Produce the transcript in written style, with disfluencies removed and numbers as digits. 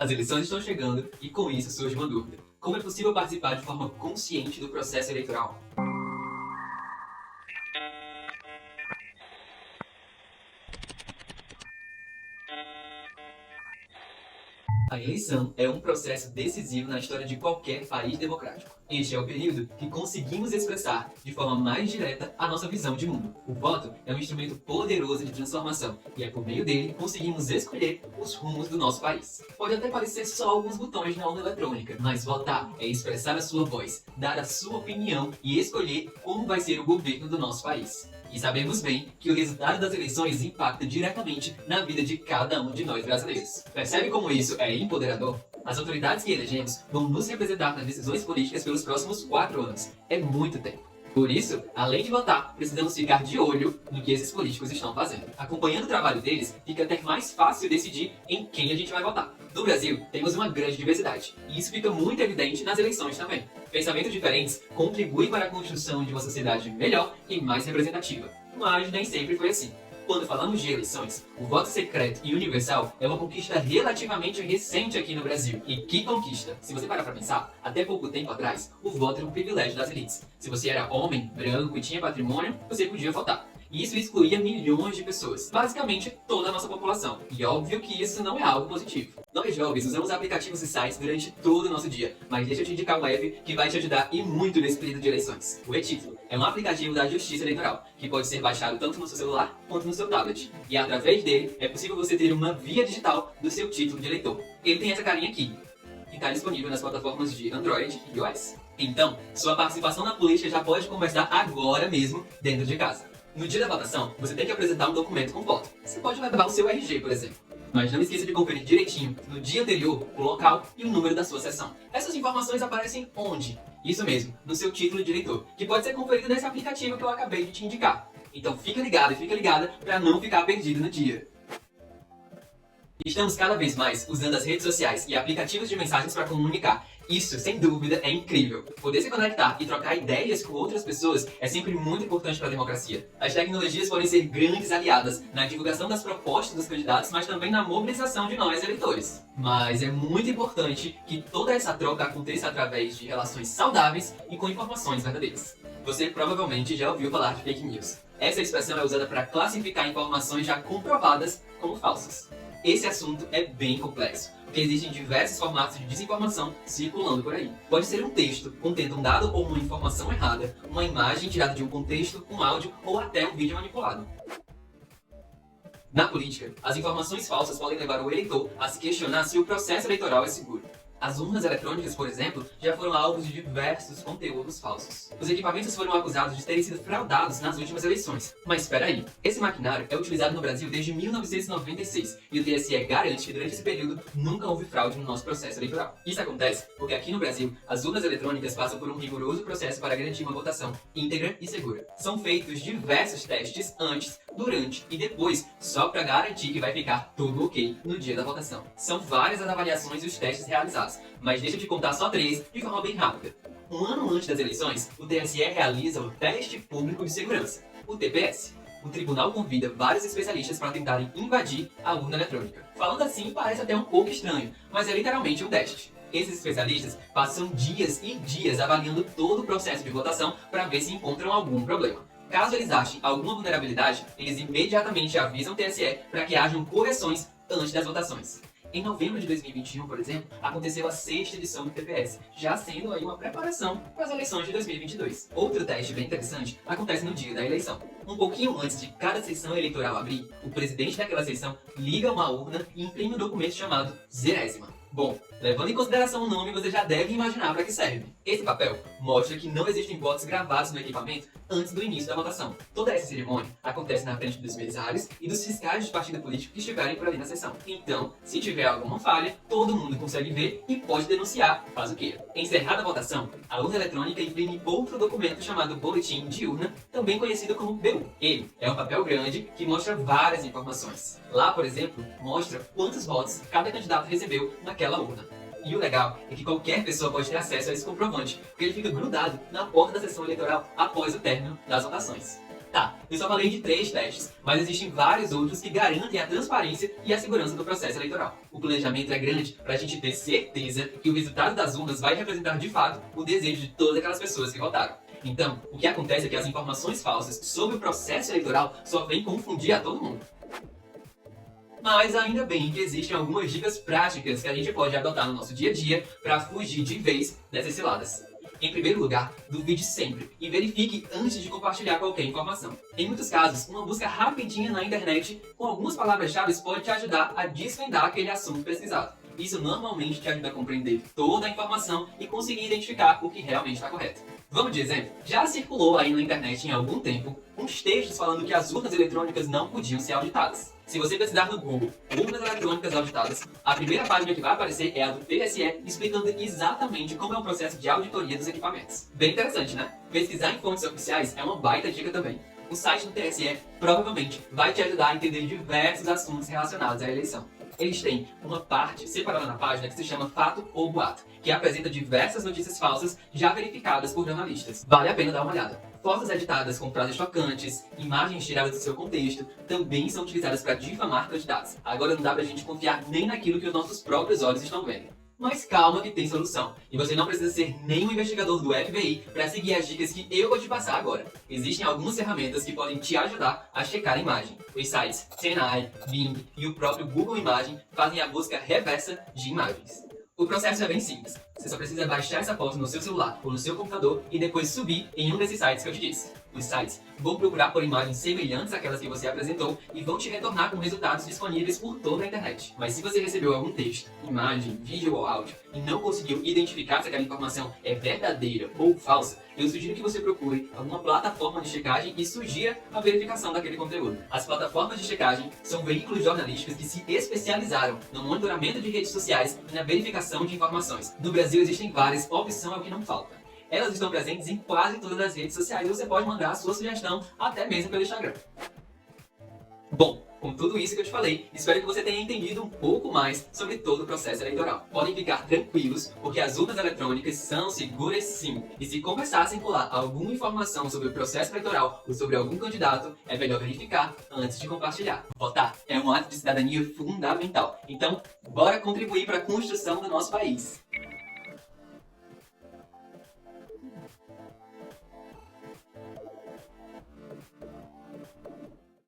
As eleições estão chegando e com isso surge uma dúvida. Como é possível participar de forma consciente do processo eleitoral? A eleição é um processo decisivo na história de qualquer país democrático. Este é o período que conseguimos expressar de forma mais direta a nossa visão de mundo. O voto é um instrumento poderoso de transformação e é por meio dele que conseguimos escolher os rumos do nosso país. Pode até parecer só alguns botões na urna eletrônica, mas votar é expressar a sua voz, dar a sua opinião e escolher como vai ser o governo do nosso país. E sabemos bem que o resultado das eleições impacta diretamente na vida de cada um de nós brasileiros. Percebe como isso é empoderador? As autoridades que elegemos vão nos representar nas decisões políticas pelos próximos 4 anos. É muito tempo. Por isso, além de votar, precisamos ficar de olho no que esses políticos estão fazendo. Acompanhando o trabalho deles, fica até mais fácil decidir em quem a gente vai votar. No Brasil, temos uma grande diversidade, e isso fica muito evidente nas eleições também. Pensamentos diferentes contribuem para a construção de uma sociedade melhor e mais representativa, mas nem sempre foi assim. Quando falamos de eleições, o voto secreto e universal é uma conquista relativamente recente aqui no Brasil. E que conquista! Se você parar pra pensar, até pouco tempo atrás, o voto era um privilégio das elites. Se você era homem, branco e tinha patrimônio, você podia votar. E isso excluía milhões de pessoas, basicamente toda a nossa população. E óbvio que isso não é algo positivo. Nós jovens usamos aplicativos e sites durante todo o nosso dia, mas deixa eu te indicar um app que vai te ajudar e muito nesse período de eleições. O e-Título é um aplicativo da Justiça Eleitoral, que pode ser baixado tanto no seu celular quanto no seu tablet. E através dele é possível você ter uma via digital do seu título de eleitor. Ele tem essa carinha aqui, que está disponível nas plataformas de Android e iOS. Então, sua participação na política já pode começar agora mesmo, dentro de casa. No dia da votação, você tem que apresentar um documento com foto. Você pode levar o seu RG, por exemplo. Mas não esqueça de conferir direitinho, no dia anterior, o local e o número da sua sessão. Essas informações aparecem onde? Isso mesmo, no seu título de eleitor, que pode ser conferido nesse aplicativo que eu acabei de te indicar. Então fica ligado e fica ligada para não ficar perdido no dia. Estamos cada vez mais usando as redes sociais e aplicativos de mensagens para comunicar. Isso, sem dúvida, é incrível. Poder se conectar e trocar ideias com outras pessoas é sempre muito importante para a democracia. As tecnologias podem ser grandes aliadas na divulgação das propostas dos candidatos, mas também na mobilização de nós, eleitores. Mas é muito importante que toda essa troca aconteça através de relações saudáveis e com informações verdadeiras. Você provavelmente já ouviu falar de fake news. Essa expressão é usada para classificar informações já comprovadas como falsas. Esse assunto é bem complexo, porque existem diversos formatos de desinformação circulando por aí. Pode ser um texto contendo um dado ou uma informação errada, uma imagem tirada de um contexto, um áudio ou até um vídeo manipulado. Na política, as informações falsas podem levar o eleitor a se questionar se o processo eleitoral é seguro. As urnas eletrônicas, por exemplo, já foram alvos de diversos conteúdos falsos. Os equipamentos foram acusados de terem sido fraudados nas últimas eleições. Mas espera aí, esse maquinário é utilizado no Brasil desde 1996 e o TSE garante que durante esse período nunca houve fraude no nosso processo eleitoral. Isso acontece porque aqui no Brasil, as urnas eletrônicas passam por um rigoroso processo para garantir uma votação íntegra e segura. São feitos diversos testes antes, durante e depois, só para garantir que vai ficar tudo ok no dia da votação. São várias as avaliações e os testes realizados, mas deixa eu te contar só 3 de forma bem rápida. Um ano antes das eleições, o TSE realiza o Teste Público de Segurança, o TPS. O tribunal convida vários especialistas para tentarem invadir a urna eletrônica. Falando assim, parece até um pouco estranho, mas é literalmente um teste. Esses especialistas passam dias e dias avaliando todo o processo de votação para ver se encontram algum problema. Caso eles achem alguma vulnerabilidade, eles imediatamente avisam o TSE para que hajam correções antes das votações. Em novembro de 2021, por exemplo, aconteceu a 6ª edição do TPS, já sendo aí uma preparação para as eleições de 2022. Outro teste bem interessante acontece no dia da eleição. Um pouquinho antes de cada sessão eleitoral abrir, o presidente daquela sessão liga uma urna e imprime um documento chamado Zerésima. Bom, levando em consideração o nome, você já deve imaginar para que serve. Esse papel mostra que não existem votos gravados no equipamento antes do início da votação. Toda essa cerimônia acontece na frente dos mesários e dos fiscais de partido político que estiverem por ali na sessão. Então, se tiver alguma falha, todo mundo consegue ver e pode denunciar, caso queira. Encerrada a votação, a urna eletrônica imprime outro documento chamado Boletim de Urna, também conhecido como BU. Ele é um papel grande que mostra várias informações. Lá, por exemplo, mostra quantos votos cada candidato recebeu naquela urna. E o legal é que qualquer pessoa pode ter acesso a esse comprovante, porque ele fica grudado na porta da sessão eleitoral após o término das votações. Tá, eu só falei de 3 testes, mas existem vários outros que garantem a transparência e a segurança do processo eleitoral. O planejamento é grande para a gente ter certeza que o resultado das urnas vai representar de fato o desejo de todas aquelas pessoas que votaram. Então, o que acontece é que as informações falsas sobre o processo eleitoral só vêm confundir a todo mundo. Mas ainda bem que existem algumas dicas práticas que a gente pode adotar no nosso dia a dia para fugir de vez dessas ciladas. Em primeiro lugar, duvide sempre e verifique antes de compartilhar qualquer informação. Em muitos casos, uma busca rapidinha na internet com algumas palavras-chave pode te ajudar a desvendar aquele assunto pesquisado. Isso normalmente te ajuda a compreender toda a informação e conseguir identificar o que realmente está correto. Vamos de exemplo? Já circulou aí na internet em algum tempo uns textos falando que as urnas eletrônicas não podiam ser auditadas. Se você pesquisar no Google urnas eletrônicas auditadas, a primeira página que vai aparecer é a do TSE explicando exatamente como é o processo de auditoria dos equipamentos. Bem interessante, né? Pesquisar em fontes oficiais é uma baita dica também. O site do TSE provavelmente vai te ajudar a entender diversos assuntos relacionados à eleição. Eles têm uma parte separada na página que se chama Fato ou Boato, que apresenta diversas notícias falsas já verificadas por jornalistas. Vale a pena dar uma olhada. Fotos editadas com frases chocantes, imagens tiradas do seu contexto, também são utilizadas para difamar candidatos. Agora não dá pra gente confiar nem naquilo que os nossos próprios olhos estão vendo. Mas calma que tem solução. E você não precisa ser nenhum investigador do FBI para seguir as dicas que eu vou te passar agora. Existem algumas ferramentas que podem te ajudar a checar a imagem. Os sites TinEye, Bing e o próprio Google Imagem fazem a busca reversa de imagens. O processo é bem simples. Você só precisa baixar essa foto no seu celular ou no seu computador e depois subir em um desses sites que eu te disse. Os sites vão procurar por imagens semelhantes àquelas que você apresentou e vão te retornar com resultados disponíveis por toda a internet. Mas se você recebeu algum texto, imagem, vídeo ou áudio e não conseguiu identificar se aquela informação é verdadeira ou falsa, eu sugiro que você procure alguma plataforma de checagem e sugira a verificação daquele conteúdo. As plataformas de checagem são veículos jornalísticos que se especializaram no monitoramento de redes sociais e na verificação de informações. No Brasil existem várias, opção é o que não falta. Elas estão presentes em quase todas as redes sociais e você pode mandar a sua sugestão até mesmo pelo Instagram. Bom, com tudo isso que eu te falei, espero que você tenha entendido um pouco mais sobre todo o processo eleitoral. Podem ficar tranquilos, porque as urnas eletrônicas são seguras sim. E se começar a circular alguma informação sobre o processo eleitoral ou sobre algum candidato, é melhor verificar antes de compartilhar. Votar é um ato de cidadania fundamental. Então, bora contribuir para a construção do nosso país.